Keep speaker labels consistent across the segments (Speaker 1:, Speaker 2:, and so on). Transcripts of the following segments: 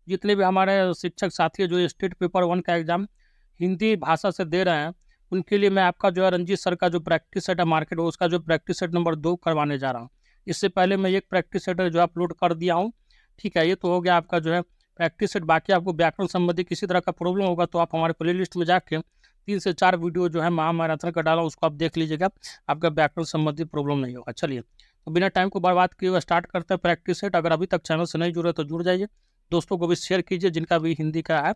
Speaker 1: जितने भी हमारे शिक्षक साथी हैं जो स्टेट पेपर 1 का एग्ज़ाम हिंदी भाषा से दे रहे हैं, उनके लिए मैं आपका जो है रंजीत सर का जो प्रैक्टिस सेट है मार्केट, उसका जो प्रैक्टिस सेट नंबर 2 करवाने जा रहा हूँ। इससे पहले मैं एक प्रैक्टिस सेट जो है अपलोड कर दिया हूँ, ठीक है? ये तो हो गया आपका जो है प्रैक्टिस सेट। बाकी आपको व्याकरण संबंधी किसी तरह का प्रॉब्लम होगा तो आप हमारे प्लेलिस्ट में जाके 3 से 4 वीडियो जो है महामैराथन का डाला, उसको आप देख लीजिएगा, आपका व्याकरण संबंधी प्रॉब्लम नहीं होगा। चलिए, तो बिना टाइम को बर्बाद किए हुए स्टार्ट करते हैं प्रैक्टिस सेट। अगर अभी तक चैनल से नहीं जुड़े तो जुड़ जाइए, दोस्तों को भी शेयर कीजिए जिनका भी हिंदी का है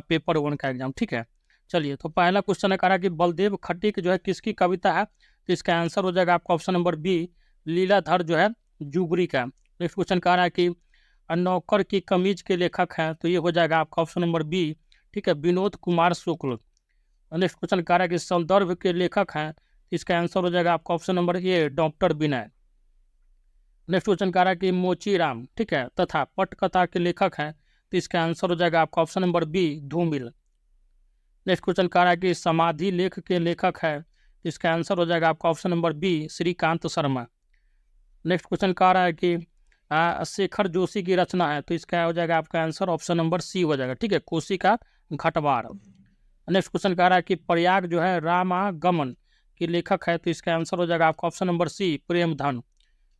Speaker 1: पेपर 1 का एग्जाम, ठीक है? चलिए, तो पहला क्वेश्चन है कह रहा है कि बलदेव खट्टिक जो है किसकी कविता है? तो इसका आंसर हो जाएगा आपका ऑप्शन नंबर बी, लीलाधर जो है जुबरी का। नेक्स्ट क्वेश्चन कह रहा है कि नौकर की कमीज के लेखक हैं, तो ये हो जाएगा आपका ऑप्शन नंबर बी, ठीक है, विनोद कुमार शुक्ल। नेक्स्ट क्वेश्चन कह रहा है कि संदर्भ के लेखक हैं, तो इसका आंसर हो जाएगा आपका option number A, doctor Vinay. Next question कह रहा है कि मोचीराम, ठीक है, तथा पटकथा के लेखक हैं, तो इसका आंसर हो जाएगा आपका ऑप्शन नंबर बी, धूमिल। नेक्स्ट क्वेश्चन कह रहा है कि समाधि लेख के लेखक है, तो इसका आंसर हो जाएगा आपका option number B, Shrikant Sharma. Next question कह रहा है कि शेखर जोशी की रचना है, तो इसका हो जाएगा आपका आंसर ऑप्शन नंबर सी हो जाएगा, ठीक है, कोसी का घटवार। नेक्स्ट क्वेश्चन कह रहा है कि प्रयाग जो है रामागमन के लेखक है, तो इसका आंसर हो जाएगा आपका option number C, Premdhan.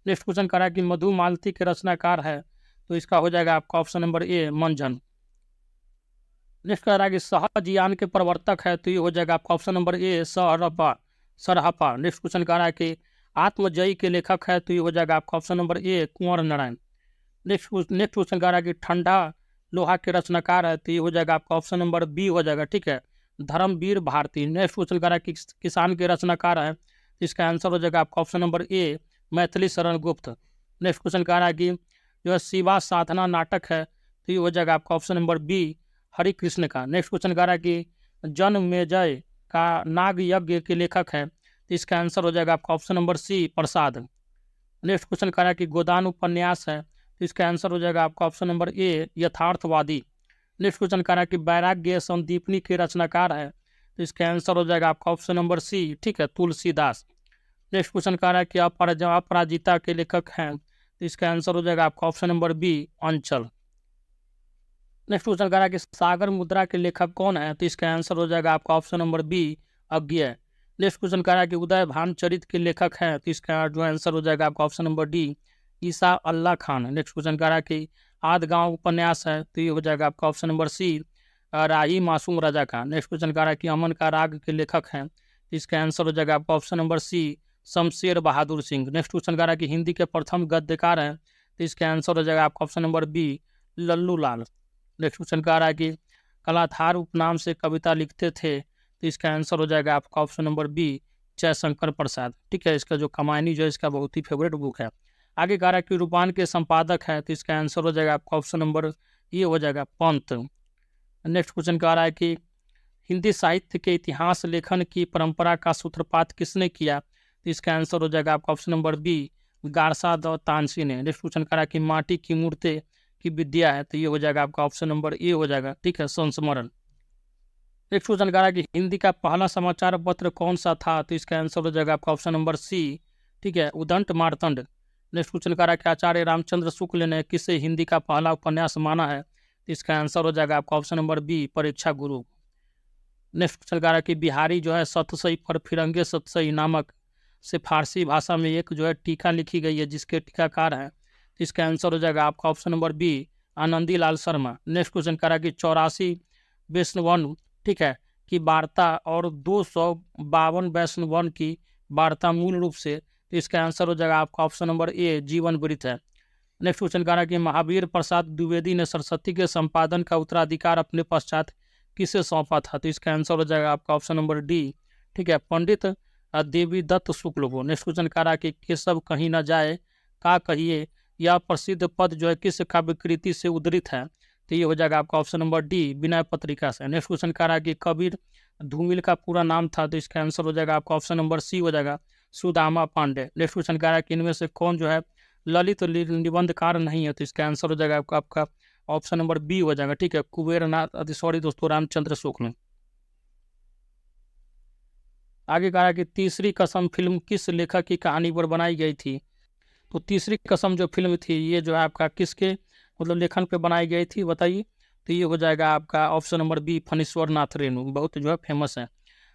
Speaker 1: Next question कह रहा है कि मधुमालती के रचनाकार है, तो इसका हो जाएगा आपका ऑप्शन नंबर ए, मंझन। नेक्स्ट कह रहा है कि सहजयान के प्रवर्तक है, तो ये हो जाएगा आपका option number A, Sarahapa. Next question कह रहा है कि आत्मजयी के लेखक है, तो ये हो जाएगा आपका option number A, Kunwar Narayan. Next question कह रहा है कि ठंडा लोहा के रचनाकार है, तो ये हो जाएगा आपका ऑप्शन नंबर बी हो जाएगा, ठीक है, धर्मवीर भारती। नेक्स्ट क्वेश्चन कह रहा है कि किसान के रचनाकार है, तो इसका आंसर हो जाएगा आपका option number A, Maithili Sharan Gupt. Next question कह रहा है कि जो है शिवा साधना नाटक है, तो ये हो जाएगा आपका option number B, Hari Krishna का। नेक्स्ट क्वेश्चन कह रहा है कि जनमेजय का नाग यज्ञ के लेखक है, तो इसका आंसर हो जाएगा आपका ऑप्शन नंबर सी, प्रसाद। नेक्स्ट क्वेश्चन कह रहा है कि गोदान उपन्यास है, तो इसका आंसर हो जाएगा आपका ऑप्शन नंबर ए, यथार्थवादी। नेक्स्ट क्वेश्चन कह रहा है कि वैराग्य संदीपनी के रचनाकार है, तो इसका आंसर हो जाएगा आपका ऑप्शन नंबर सी, ठीक है, तुलसीदास। नेक्स्ट क्वेश्चन कह रहा है कि अपराजिता के लेखक हैं, तो इसका आंसर हो जाएगा आपका ऑप्शन नंबर बी, अंचल। नेक्स्ट क्वेश्चन कह रहा है कि सागर मुद्रा के लेखक कौन है, तो इसका आंसर हो जाएगा आपका ऑप्शन नंबर बी, अज्ञेय। नेक्स्ट क्वेश्चन कह रहा है कि उदय भानचरित के लेखक हैं, तो इसका जो आंसर हो जाएगा आपका ऑप्शन नंबर डी, ईसा अल्लाह खान। नेक्स्ट क्वेश्चन कह रहा है कि आदगांव उपन्यास है, तो ये हो जाएगा आपका ऑप्शन नंबर सी, राही मासूम राजा का। नेक्स्ट क्वेश्चन कह रहा है कि अमन का राग के लेखक हैं, तो इसका आंसर हो जाएगा आपका ऑप्शन नंबर सी, शमशेर बहादुर सिंह। नेक्स्ट क्वेश्चन कह रहा है कि हिंदी के प्रथम गद्यकार हैं, तो इसका आंसर हो जाएगा आपका ऑप्शन नंबर बी, लल्लू लाल। नेक्स्ट क्वेश्चन कह रहा है कि कलाधार उपनाम से कविता लिखते थे, तो इसका आंसर हो जाएगा आपका option number B, Jaishankar Prasad, ठीक है। इसका जो कमायनी जो है इसका बहुत ही फेवरेट बुक है। आगे कह रहा है कि रूपान के संपादक है, तो इसका आंसर हो जाएगा आपका ऑप्शन नंबर ये हो जाएगा, पंत। नेक्स्ट क्वेश्चन कह रहा है कि हिंदी साहित्य के इतिहास लेखन की परंपरा का सूत्रपात किसने किया, तो इसका आंसर हो जाएगा आपका option number B, Garcin de Tassy ने। नेक्स्ट क्वेश्चन कह रहा है कि माटी की मूर्ति की विद्या है, तो ये हो जाएगा आपका ऑप्शन नंबर ए हो जाएगा, ठीक है, संस्मरण। नेक्स्ट क्वेश्चन कह रहा है कि हिंदी का पहला समाचार पत्र कौन सा था, तो इसका आंसर हो जाएगा आपका ऑप्शन नंबर सी, ठीक है, उदंत मार्तंड। नेक्स्ट क्वेश्चन कह रहा है कि आचार्य रामचंद्र शुक्ल ने किसे हिंदी का पहला उपन्यास माना है, तो इसका आंसर हो जाएगा आपका ऑप्शन नंबर बी, परीक्षा गुरु। नेक्स्ट क्वेश्चन कह रहा है कि बिहारी जो है सतसई पर फिरंगे सतसई नामक से फारसी भाषा में एक जो है टीका लिखी गई है, जिसके टीकाकार हैं, तो इसका आंसर हो जाएगा आपका option number B, Anandi Lal Sharma. Next question कह रहा है कि 84 वैष्णवन, ठीक है, की वार्ता और 252 वैष्णवन की वार्ता मूल रूप से, तो इसका आंसर हो जाएगा आपका ऑप्शन नंबर ए, जीवन वृत्त है। नेक्स्ट क्वेश्चन कह रहा है कि महावीर प्रसाद द्विवेदी ने सरस्वती के संपादन का उत्तराधिकार अपने पश्चात किसे सौंपा था, तो इसका आंसर हो जाएगा आपका ऑप्शन नंबर डी, ठीक है, पंडित देवी दत्त शुक्ल को। नेक्स्ट क्वेश्चन कह रहा है कि केशव कहीं न जाए का कहिए, यह प्रसिद्ध पद जो है किस काव्य कृति से उद्धृत है, तो ये हो जाएगा आपका option number D, Vinay Patrika से। नेक्स्ट क्वेश्चन कह रहा है कि कबीर धूमिल का पूरा नाम था, तो इसका आंसर हो जाएगा आपका ऑप्शन नंबर सी हो जाएगा, सुदामा पांडे। नेक्स्ट क्वेश्चन कह रहा है कि इनमें से कौन जो है ललित निबंधकार नहीं है, तो इसका आंसर हो जाएगा आपका ऑप्शन नंबर बी हो जाएगा, ठीक है, कुबेरनाथ, सॉरी दोस्तों, रामचंद्र शुक्ल। आगे कह रहा है कि तीसरी कसम फिल्म किस लेखक की कहानी पर बनाई गई थी, तो तीसरी कसम जो फिल्म थी ये जो है आपका किसके मतलब लेखन पे बनाई गई थी, बताइए। तो ये हो जाएगा आपका option number B, Phanishwar Nath Renu, बहुत जो है फेमस है।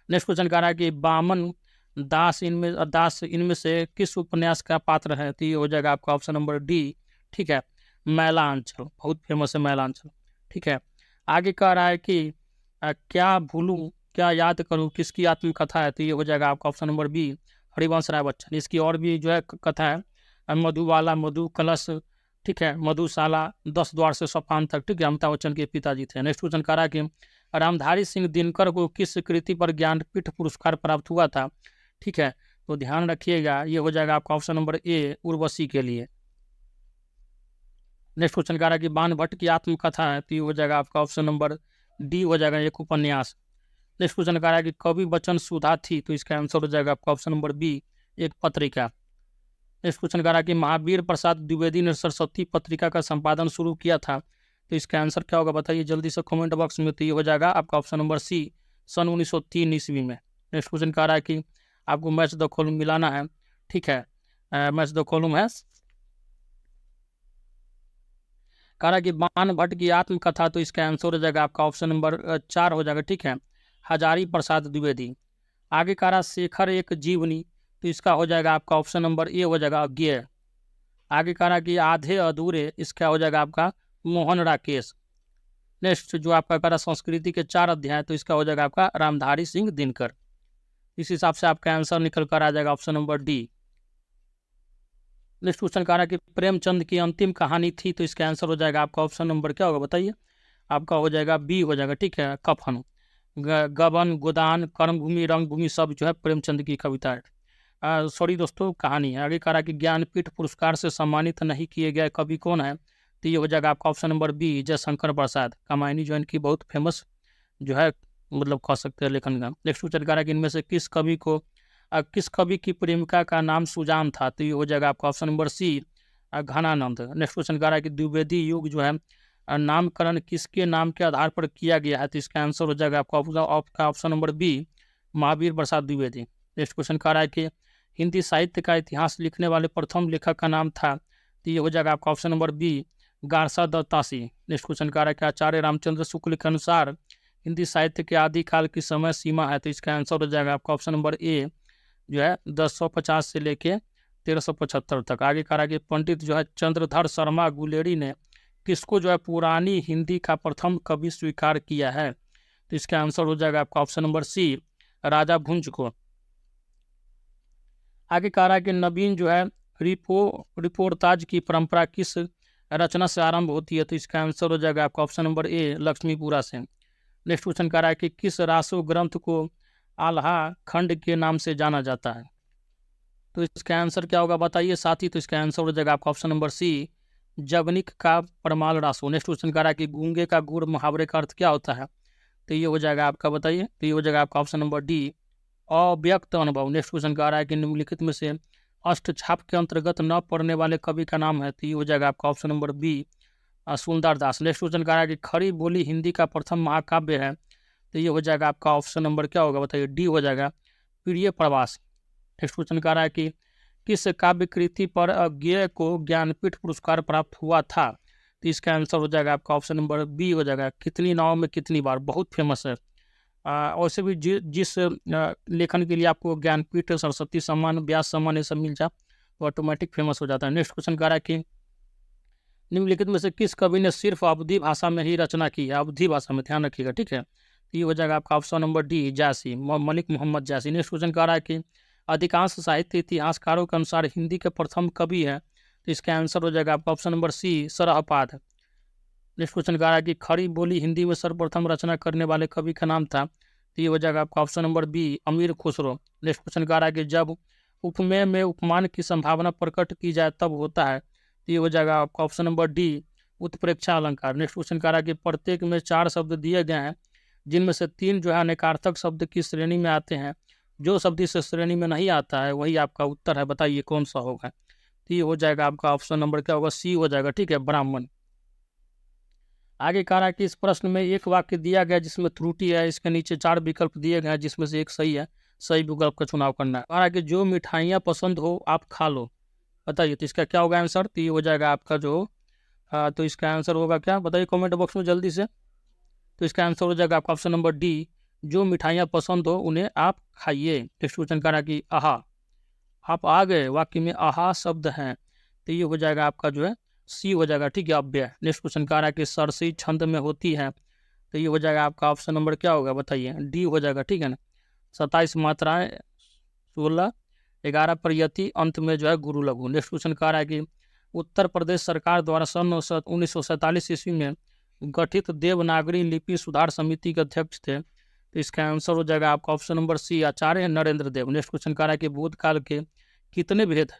Speaker 1: नेक्स्ट क्वेश्चन कह रहा है कि बामन दास इनमें से किस उपन्यास का पात्र है? तो ये हो जाएगा आपका ऑप्शन नंबर डी, ठीक है, मैलांचल, बहुत फेमस है मैलांचल, ठीक है। आगे कह रहा है कि क्या भूलूं क्या याद करूं किसकी आत्मकथा है? तो ये हो जाएगा आपका option number B, Harivansh Rai Bachchan. इसकी और भी जो है कथा है, मधुबाला, मधु कलश, ठीक है, मधुशाला, 10 द्वार से सोपान तक, ठीक है, अमिताभ बच्चन के पिताजी थे। नेक्स्ट क्वेश्चन कह रहा है कि रामधारी सिंह दिनकर को किस कृति पर ज्ञानपीठ पुरस्कार प्राप्त हुआ था? ठीक है, तो ध्यान रखिएगा, ये हो जाएगा आपका ऑप्शन नंबर ए, उर्वशी के लिए। नेक्स्ट क्वेश्चन कह रहा है कि बाण भट्ट की आत्मकथा है, तो ये हो जाएगा आपका ऑप्शन नंबर डी हो जाएगा, एक उपन्यास। नेक्स्ट क्वेश्चन कह रहा है कि कवि वचन सुधा थी, तो इसका आंसर हो जाएगा आपका ऑप्शन नंबर बी, एक पत्रिका। नेक्स्ट क्वेश्चन कह रहा है कि महावीर प्रसाद द्विवेदी ने सरस्वती पत्रिका का संपादन शुरू किया था, तो इसका आंसर क्या होगा बताइए जल्दी से कमेंट बॉक्स में। तो ये हो जाएगा आपका ऑप्शन नंबर सी, सन 1903 ईस्वी में। नेक्स्ट क्वेश्चन कह रहा है कि आपको मैच द कॉलम मिलाना है, ठीक है, मैच द कॉलम है। कह रहा है कि बाण भट्ट की आत्मकथा, तो इसका आंसर हो जाएगा आपका ऑप्शन नंबर 4 हो जाएगा, ठीक है, हजारी प्रसाद द्विवेदी। आगे कह रहा शेखर एक जीवनी, तो इसका हो जाएगा आपका ऑप्शन नंबर ए हो जाएगा अज्ञेय। आगे कह रहा कि आधे अधूरे, इसका हो जाएगा आपका मोहन राकेश। नेक्स्ट जो आपका कह रहा संस्कृति के 4 अध्याय, तो इसका हो जाएगा आपका रामधारी सिंह दिनकर। इस हिसाब से आपका आंसर निकल कर आ जाएगा option number D. Next question कह रहा कि प्रेमचंद की अंतिम कहानी थी, तो इसका आंसर हो जाएगा आपका ऑप्शन नंबर क्या होगा बताइए, आपका हो जाएगा बी हो जाएगा, ठीक है, कफन। गबन, गोदान, कर्मभूमि, रंगभूमि सब जो है प्रेमचंद की कविता है, सॉरी दोस्तों, कहानी है। आगे कह रहा कि ज्ञानपीठ पुरस्कार से सम्मानित नहीं किए गए कवि कौन है? तो ये हो जाएगा आपका option number B, Jaishankar Prasad. Kamayani जो इनकी बहुत फेमस जो है मतलब कह सकते हैं लेखन का। नेक्स्ट क्वेश्चन कह रहा है कि इनमें से किस कवि की प्रेमिका का नाम सुजान था? तो ये हो जाएगा आपका option number C, Ghananand. Next question कह रहा है कि द्विवेदी युग जो है नामकरण किसके नाम के आधार पर किया गया है? तो इसका आंसर हो जाएगा आपका option number B, Mahavir Prasad Dwivedi. Next question कह रहा है कि हिंदी साहित्य का इतिहास लिखने वाले प्रथम लेखक का नाम था? तो ये हो जाएगा आपका ऑप्शन नंबर बी, गारसा दत्तासी। नेक्स्ट क्वेश्चन कह रहा है कि आचार्य रामचंद्र शुक्ल के अनुसार हिंदी साहित्य के आदिकाल की समय सीमा है? तो इसका आंसर हो जाएगा आपका ऑप्शन नंबर ए जो है 1050 से लेके 1375 तक। आगे कह रहा है कि पंडित जो है चंद्रधर शर्मा गुलेरी ने किसको जो है पुरानी हिंदी का प्रथम कवि स्वीकार किया है? तो इसका आंसर हो जाएगा आपका ऑप्शन नंबर सी, राजा भुंज को। आगे कह रहा है कि नवीन जो है रिपोर्ताज की परंपरा किस रचना से आरंभ होती है? तो इसका आंसर हो जाएगा आपका ऑप्शन नंबर ए, लक्ष्मीपुरा से। नेक्स्ट क्वेश्चन कह रहा है कि किस रासो ग्रंथ को आल्हा खंड के नाम से जाना जाता है? तो इसका आंसर क्या होगा बताइए साथी। तो इसका आंसर हो जाएगा आपका ऑप्शन नंबर सी, जवनिक का परमाल रासो। नेक्स्ट क्वेश्चन कह रहा है कि गूंगे का गुड़ मुहावरे का अर्थ क्या होता है? तो ये हो जाएगा आपका बताइए, तो ये हो जाएगा आपका ऑप्शन नंबर डी, अव्यक्त अनुभव। नेक्स्ट क्वेश्चन कह रहा है कि निम्नलिखित में से अष्टछाप के अंतर्गत न पढ़ने वाले कवि का नाम है? तो ये हो जाएगा आपका ऑप्शन नंबर बी, सुंदर दास। नेक्स्ट क्वेश्चन कह रहा है कि खड़ी बोली हिंदी का प्रथम महाकाव्य है? तो ये हो जाएगा आपका ऑप्शन नंबर क्या होगा बताइए, डी हो जाएगा, प्रिय प्रवास। नेक्स्ट क्वेश्चन कह रहा है कि किस काव्य कृति पर अज्ञेय को ज्ञानपीठ पुरस्कार प्राप्त हुआ था? तो इसका आंसर हो जाएगा आपका ऑप्शन नंबर बी हो जाएगा, कितनी नाव में कितनी बार, बहुत फेमस है। वैसे भी जिस लेखन के लिए आपको ज्ञानपीठ, सरस्वती सम्मान, व्यास सम्मान ये सब मिल जाए तो ऑटोमेटिक फेमस हो जाता है। नेक्स्ट क्वेश्चन कह रहा है कि निम्नलिखित में से किस कवि ने सिर्फ अवधी भाषा में ही रचना की है? अवधी भाषा में, ध्यान रखिएगा, ठीक है। तो ये हो जाएगा आपका ऑप्शन नंबर डी, जासी, मलिक मोहम्मद जासी। नेक्स्ट क्वेश्चन कह रहा है कि अधिकांश साहित्य इतिहासकारों के अनुसार हिंदी के प्रथम कवि है? तो इसका आंसर हो जाएगा आपका option number C, Sarahpad. Next question कह रहा है कि खड़ी बोली हिंदी में सर्वप्रथम रचना करने वाले कवि का नाम था? तो ये हो जाएगा आपका ऑप्शन नंबर बी, अमीर खुसरो। नेक्स्ट क्वेश्चन कह रहा है कि जब उपमेय में उपमान की संभावना प्रकट की जाए तब होता है? तो ये हो जाएगा आपका ऑप्शन नंबर डी, उत्प्रेक्षा अलंकार। नेक्स्ट क्वेश्चन कह रहा है कि प्रत्येक में 4 शब्द दिए गए हैं जिनमें से 3 जो है अनेकार्थक शब्द की श्रेणी में आते हैं, जो शब्द इस श्रेणी में नहीं आता है वही आपका उत्तर है, बताइए कौन सा होगा? तो ये हो जाएगा आपका ऑप्शन नंबर क्या होगा, सी हो जाएगा, ठीक है, ब्राह्मण। आगे कह रहा है कि इस प्रश्न में एक वाक्य दिया गया जिसमें त्रुटि है, इसके नीचे 4 विकल्प दिए गए हैं जिसमें से एक सही है, सही विकल्प का चुनाव करना है। कह रहा है कि जो मिठाइयाँ पसंद हो आप खा लो, बताइए तो इसका क्या होगा आंसर? तो ये हो जाएगा आपका जो तो इसका आंसर होगा क्या, बताइए कमेंट बॉक्स में जल्दी से। तो इसका आंसर हो जाएगा आपका ऑप्शन नंबर डी, जो मिठाइयाँ पसंद हो उन्हें आप खाइए। नेक्स्ट क्वेश्चन कह रहा है कि आहा, आप आ गए वाक्य में आहा शब्द हैं, तो ये हो जाएगा आपका जो है सी हो जाएगा, ठीक है, अव्यय। नेक्स्ट क्वेश्चन कह रहा है कि सरसी छंद में होती है, तो ये हो जाएगा आपका ऑप्शन नंबर क्या होगा, बताइए, डी हो जाएगा, ठीक है ना। 27 मात्राएं, 16, 11 प्रयति, अंत में जो है गुरु लघु। नेक्स्ट क्वेश्चन कह रहा है कि उत्तर प्रदेश सरकार द्वारा सन 1947 ईस्वी में गठित देवनागरी लिपि सुधार समिति के अध्यक्ष थे, तो इसका आंसर हो जाएगा आपका ऑप्शन नंबर सी, आचार्य नरेंद्र देव। नेक्स्ट क्वेश्चन कह रहा है कि भूतकाल के कितने भेद,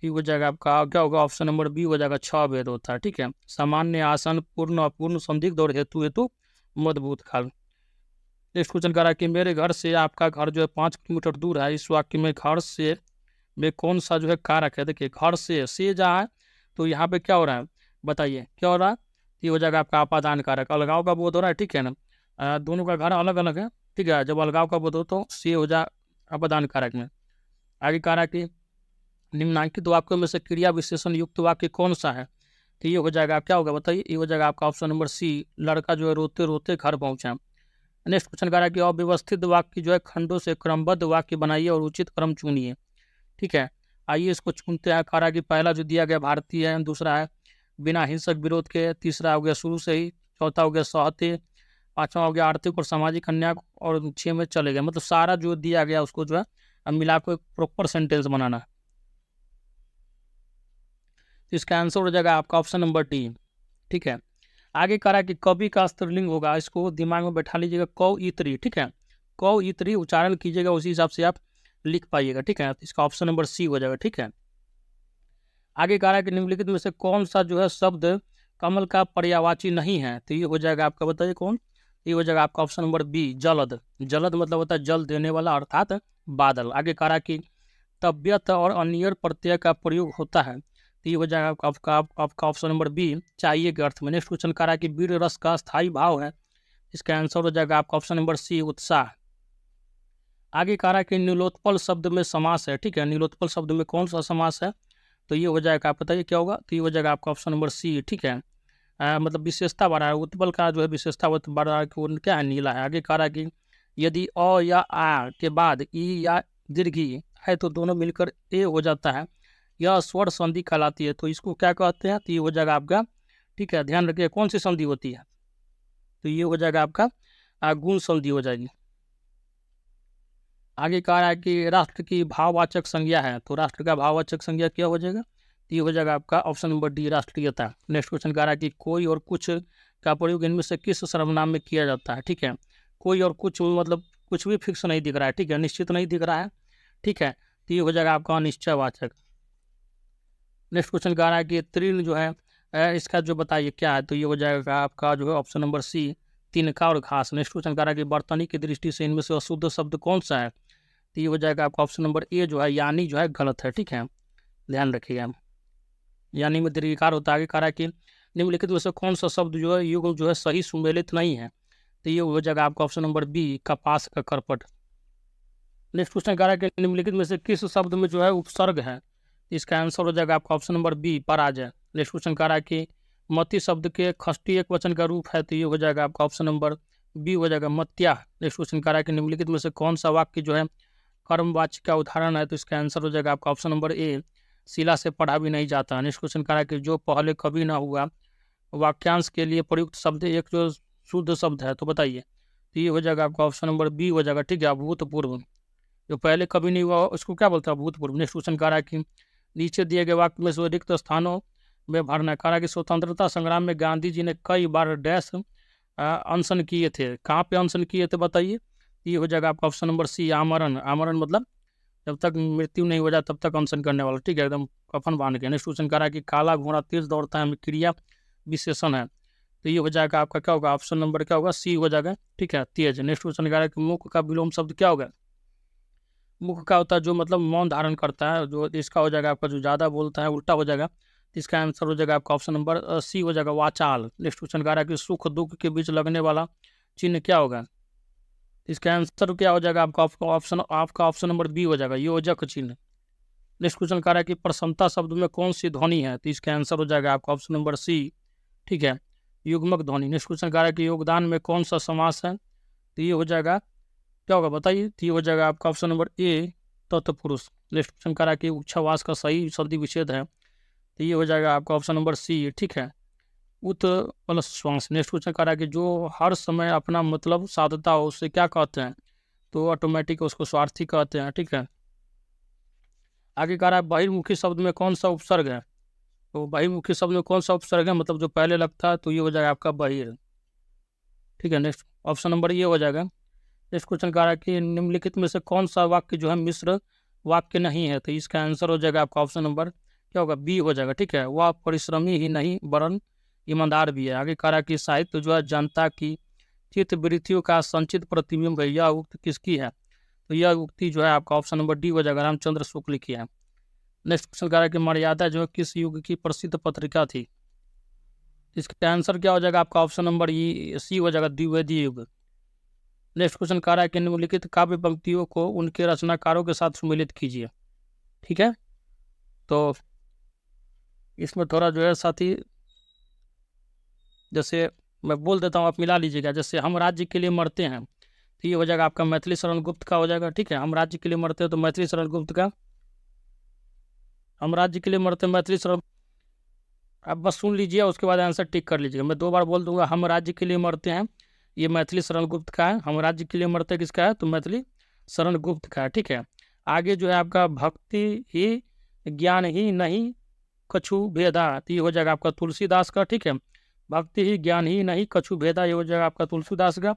Speaker 1: ये हो जाएगा आपका क्या होगा, ऑप्शन नंबर बी हो जाएगा, 6 भेद होता है, ठीक है। सामान्य, आसन, पूर्ण, अपूर्ण, संदिग्ध और हेतु हेतु मध्य भूतकाल। नेक्स्ट क्वेश्चन कह रहा है कि मेरे घर से आपका घर जो है 5 किलोमीटर दूर है, इस वाक्य में घर से में कौन सा जो है कारक है, देखिए घर से जहाँ है तो यहाँ पे क्या हो रहा है, बताइए क्या हो रहा है, ये हो जाएगा आपका अपादान कारक, अलगाव का बोध हो रहा है, ठीक है ना। दोनों का घर अलग अलग है, ठीक है, जब अलगाव का बोध हो तो से हो जाए अपादान कारक में। आगे कह रहा है कि निम्नांकित वाक्यों में से क्रिया विशेषण युक्त वाक्य कौन सा है, तो ये हो जाएगा क्या होगा, बताइए, ये हो जाएगा आपका ऑप्शन नंबर सी, लड़का जो है रोते रोते घर पहुंचा। नेक्स्ट क्वेश्चन कह रहा है कि अव्यवस्थित वाक्य जो है खंडों से क्रमबद्ध वाक्य बनाइए और उचित क्रम चुनिए, ठीक है। आइए इसको चुनते हैं। कह रहा है कि पहला जो दिया गया भारतीय है, दूसरा है बिना हिंसक विरोध के, तीसरा हो गया शुरू से ही, चौथा हो गया सहते, पांचवा हो गया आर्थिक और सामाजिक अन्याय, और 6 में चले गए। मतलब सारा जो दिया गया उसको जो है अब मिला को एक प्रॉपर सेंटेंस बनाना है। तो इसका आंसर हो जाएगा आपका ऑप्शन नंबर डी, ठीक है। आगे कह रहा है कि कवि का स्त्रीलिंग होगा, इसको दिमाग में बैठा लीजिएगा, कौइत्री, ठीक है, कौइत्री उच्चारण कीजिएगा, उसी हिसाब से आप लिख पाइएगा, ठीक है। तो इसका ऑप्शन नंबर सी हो जाएगा, ठीक है। आगे कह रहा है कि निम्नलिखित में से कौन सा जो है शब्द कमल का पर्यायवाची नहीं है, तो ये हो जाएगा आपका, बताइए कौन, ये हो जाएगा आपका ऑप्शन नंबर बी, जलद। जलद मतलब होता है जल देने वाला, अर्थात बादल। आगे कह रहा है कि तबियत और अनियर प्रत्यय का प्रयोग होता है, तो ये हो जाएगा आपका ऑप्शन नंबर बी, चाहिए के अर्थ में। नेक्स्ट क्वेश्चन कह रहा है कि वीर रस का स्थायी भाव है, इसका आंसर हो जाएगा आपका ऑप्शन नंबर सी, उत्साह। आगे कह रहा है कि नीलोत्पल शब्द में समास है, ठीक है, नीलोत्पल शब्द में कौन सा समास है, तो ये हो जाएगा, आप बताइए क्या होगा, तो ये हो जाएगा आपका ऑप्शन नंबर सी, ठीक है। मतलब विशेषता बढ़ा है, उत्पल का जो है विशेषता बढ़ा है कि क्या है, नीला है। आगे कह रहा है कि यदि अ या आ के बाद ई या दीर्घी है तो दोनों मिलकर ए हो जाता है, यह स्वर संधि कहलाती है, तो इसको क्या कहते हैं, तो ये हो जाएगा आपका, ठीक है, ध्यान रखिए कौन सी संधि होती है, तो ये हो जाएगा आपका गुण संधि हो जाएगी। आगे कह रहा है कि राष्ट्र की भाववाचक संज्ञा है, तो राष्ट्र का भाववाचक संज्ञा क्या हो जाएगा, तो ये हो जाएगा आपका ऑप्शन नंबर डी, राष्ट्रीयता। नेक्स्ट क्वेश्चन कह रहा है कि कोई और कुछ का प्रयोग इनमें से किस सर्वनाम में किया जाता है, ठीक है। कोई और कुछ मतलब कुछ भी फिक्स नहीं दिख रहा है, ठीक है, निश्चित नहीं दिख रहा है, ठीक है, तो ये हो जाएगा आपका अनिश्चयवाचक। नेक्स्ट क्वेश्चन कह रहा है कि तृण जो है इसका जो बताइए क्या है, तो ये हो जाएगा आपका जो है ऑप्शन नंबर सी, तिनका और घास। नेक्स्ट क्वेश्चन कह रहा है कि बर्तनी की दृष्टि से इनमें से अशुद्ध शब्द कौन सा है, तो ये हो जाएगा आपका ऑप्शन नंबर ए जो है यानी जो है गलत है, ठीक है, ध्यान रखिएगा, यानी में दीर्घिकार होता है। आगे कह रहा है कि निम्नलिखित में से कौन सा शब्द जो है युग्म जो है सही सुमेलित नहीं है, तो ये हो जाएगा आपका ऑप्शन नंबर बी, कपास का करपट। नेक्स्ट क्वेश्चन कह रहा है कि निम्नलिखित में से किस शब्द में जो है उपसर्ग है, इसका आंसर हो जाएगा आपका ऑप्शन नंबर बी, पराजय। नेक्स्ट क्वेश्चन कह रहा है कि मति शब्द के खष्टी एक वचन का रूप है, तो ये हो जाएगा आपका ऑप्शन नंबर बी हो जाएगा, मत्या। नेक्स्ट क्वेश्चन कह रहा है कि निम्नलिखित में से कौन सा वाक्य जो है कर्मवाच्य का उदाहरण है, तो इसका आंसर हो जाएगा आपका ऑप्शन नंबर ए, शिला से पढ़ा भी नहीं जाता। नेक्स्ट क्वेश्चन कह रहा है कि जो पहले कभी ना हुआ वाक्यांश के लिए प्रयुक्त शब्द एक जो शुद्ध शब्द है, तो बताइए, तो ये हो जाएगा आपका ऑप्शन नंबर बी हो जाएगा, ठीक है, अभूतपूर्व। जो पहले कभी नहीं हुआ उसको क्या बोलते हैं, अभूतपूर्व। नेक्स्ट क्वेश्चन कह रहा है कि नीचे दिए गए वाक्य में से रिक्त स्थानों में भरना। कह रहा है कि स्वतंत्रता संग्राम में गांधी जी ने कई बार डैश अनशन किए थे, कहाँ पे अनशन किए थे बताइए, ये हो जाएगा आपका ऑप्शन नंबर सी, आमरण। आमरण मतलब जब तक मृत्यु नहीं हो जाए तब तक अनशन करने वाला, ठीक है, एकदम कफन बांध के। नेक्स्ट क्वेश्चन कह रहा है कि काला घोड़ा तेज दौड़ता है क्रिया विशेषण है, तो ये हो जाएगा आपका क्या होगा, ऑप्शन नंबर क्या होगा, सी हो जाएगा, ठीक है, तेज। नेक्स्ट क्वेश्चन कह रहा है कि मुख का विलोम शब्द क्या होगा, मुख का होता है जो मतलब मौन धारण करता है, जो इसका हो जाएगा आपका जो ज़्यादा बोलता है, उल्टा हो जाएगा, इसका आंसर हो जाएगा आपका ऑप्शन नंबर सी हो जाएगा, वाचाल। नेक्स्ट क्वेश्चन कह रहा है कि सुख दुख के बीच लगने वाला चिन्ह क्या होगा, इसका आंसर क्या हो जाएगा आपका ऑप्शन नंबर बी हो जाएगा, योजक चिन्ह। नेक्स्ट क्वेश्चन कह रहा है कि प्रसन्नता शब्द में कौन सी ध्वनि है, तो इसका आंसर हो जाएगा आपका ऑप्शन नंबर सी, ठीक है, युग्मक ध्वनि। नेक्स्ट क्वेश्चन कह रहा है कि योगदान में कौन सा समास है, तो ये हो जाएगा, क्या होगा बताइए, तो ये हो जाएगा आपका ऑप्शन नंबर ए, तत्पुरुष। नेक्स्ट क्वेश्चन कह रहा है कि उच्छ्वास का सही संधि विच्छेद है, तो ये हो जाएगा आपका ऑप्शन नंबर सी, ठीक है, उत प्लस श्वास। नेक्स्ट क्वेश्चन कह रहा है कि जो हर समय अपना मतलब साधता हो उससे क्या कहते हैं, तो ऑटोमेटिक उसको स्वार्थी कहते हैं, ठीक है। आगे कह रहा है बहिर्मुखी शब्द में कौन सा उपसर्ग है, तो बहिर्मुखी शब्द में कौन सा उपसर्ग है, मतलब जो पहले लगता है, तो ये हो जाएगा आपका बहिर, ठीक है। नेक्स्ट ऑप्शन नंबर ये हो जाएगा। नेक्स्ट क्वेश्चन कह रहा है कि निम्नलिखित में से कौन सा वाक्य जो है मिश्र वाक्य नहीं है, तो इसका आंसर हो जाएगा आपका ऑप्शन नंबर क्या होगा, बी हो जाएगा, ठीक है। वह परिश्रमी ही नहीं वरन ईमानदार भी है। आगे कह रहा है कि साहित्य जो है जनता की चित्त वृत्तियों का संचित प्रतिबिंब है, यह उक्ति किसकी है, तो यह उक्ति जो है आपका ऑप्शन नंबर डी हो जाएगा, रामचंद्र शुक्ल की है। नेक्स्ट क्वेश्चन कह रहा है कि मर्यादा जो है किस युग की प्रसिद्ध पत्रिका थी, इसका आंसर क्या हो जाएगा आपका ऑप्शन नंबर ई सी हो जाएगा, द्विवेदी युग। नेक्स्ट क्वेश्चन कह रहा है कि निम्नलिखित काव्य पंक्तियों को उनके रचनाकारों के साथ सम्मिलित कीजिए, ठीक है। तो इसमें थोड़ा जो है साथी, जैसे मैं बोल देता हूँ, आप मिला लीजिएगा। जैसे हम राज्य के लिए मरते हैं, तो ये हो जाएगा आपका मैथिली शरण गुप्त का हो जाएगा, ठीक है। हम राज्य के लिए मरते हैं तो मैथिली शरण गुप्त का, हम राज्य के लिए मरते हैं मैथिली शरण, आप बस सुन लीजिए, उसके बाद आंसर टिक कर लीजिएगा। मैं 2 बार बोल दूंगा, हम राज्य के लिए मरते हैं, ये मैथिली शरण गुप्त का है। हम राज्य के लिए मरते हैं किसका है, तो मैथिली शरण गुप्त का है, ठीक है। आगे जो है आपका भक्ति ही ज्ञान ही नहीं कछु भेदा, तो ये हो जाएगा आपका तुलसीदास का, ठीक है। भक्ति ही ज्ञान ही नहीं कछु भेदा, ये हो जाएगा आपका तुलसीदास का।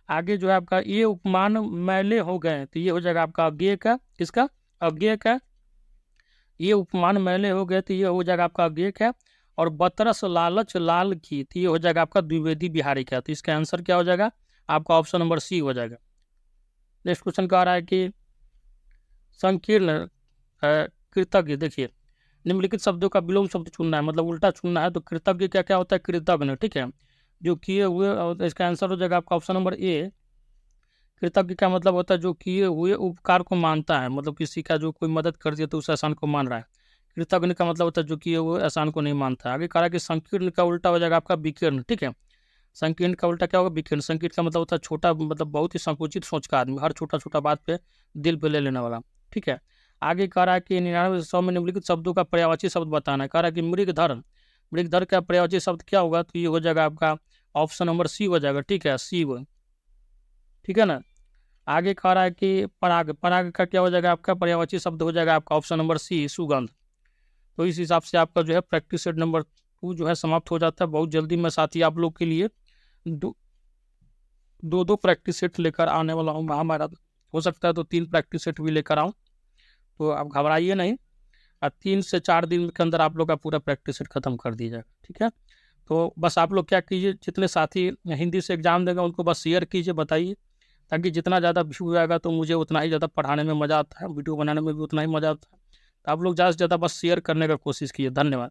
Speaker 1: आगे जो है आपका ये उपमान मैले हो गए, तो ये हो जाएगा आपका अज्ञेय का, किसका, अज्ञेय का। ये उपमान मैले हो गए, तो ये हो जाएगा आपका अज्ञेय का। और बतरस लालच लाल की, तो ये हो जाएगा आपका द्विवेदी बिहारी का, तो इसका आंसर क्या हो जाएगा आपका ऑप्शन नंबर सी हो जाएगा। नेक्स्ट क्वेश्चन कह रहा है कि संकीर्ण कृतज्ञ, देखिए निम्नलिखित शब्दों का विलोम शब्द चुनना है, मतलब उल्टा चुनना है। तो कृतज्ञ क्या क्या होता है, कृतज्ञ, ठीक है, जो किए हुए, और इसका आंसर हो जाएगा आपका ऑप्शन नंबर ए। कृतज्ञ का मतलब होता है जो किए हुए उपकार को मानता है, मतलब किसी का जो कोई मदद कर दिया तो उस एहसान को मान रहा है। कृतज्ञ का मतलब होता है जो किए हुए एहसान को नहीं मानता है। आगे कहा कि संकीर्ण का उल्टा हो जाएगा आपका विकीर्ण, ठीक है। संकीर्ण का उल्टा क्या होगा, विकीर्ण। संकीर्ण का मतलब होता है छोटा, मतलब बहुत ही संकुचित सोच का आदमी, हर छोटा छोटा बात पे दिल पे ले लेने वाला, ठीक है। आगे कह रहा है कि 99 में निम्नलिखित शब्दों का पर्यायवाची शब्द बताना है। कह रहा है कि मृगधर, मृगधर का पर्यायवाची शब्द क्या होगा, तो ये हो जाएगा आपका ऑप्शन नंबर सी हो जाएगा, ठीक है, शिव, ठीक है ना। आगे कह रहा है कि पराग, पराग का क्या हो जाएगा आपका पर्यायवाची शब्द हो जाएगा आपका ऑप्शन नंबर सी, सुगंध। तो इस हिसाब से आपका जो है प्रैक्टिस सेट नंबर 2 जो है समाप्त हो जाता है। बहुत जल्दी मैं साथी आप लोग के लिए दो प्रैक्टिस सेट लेकर आने वाला हूँ। हमारा हो सकता है तो 3 प्रैक्टिस सेट भी लेकर आऊँ, तो आप घबराइए नहीं, और 3 से 4 दिन के अंदर आप लोग का पूरा प्रैक्टिस सेट खत्म कर दिया जाएगा, ठीक है। तो बस आप लोग क्या कीजिए, जितने साथी हिंदी से एग्जाम देंगे उनको बस शेयर कीजिए, बताइए, ताकि जितना ज़्यादा व्यू आएगा तो मुझे उतना ही ज़्यादा पढ़ाने में मज़ा आता है, वीडियो बनाने में भी उतना ही मज़ा आता है। तो आप लोग ज़्यादा से ज़्यादा बस शेयर करने का कोशिश कीजिए। धन्यवाद।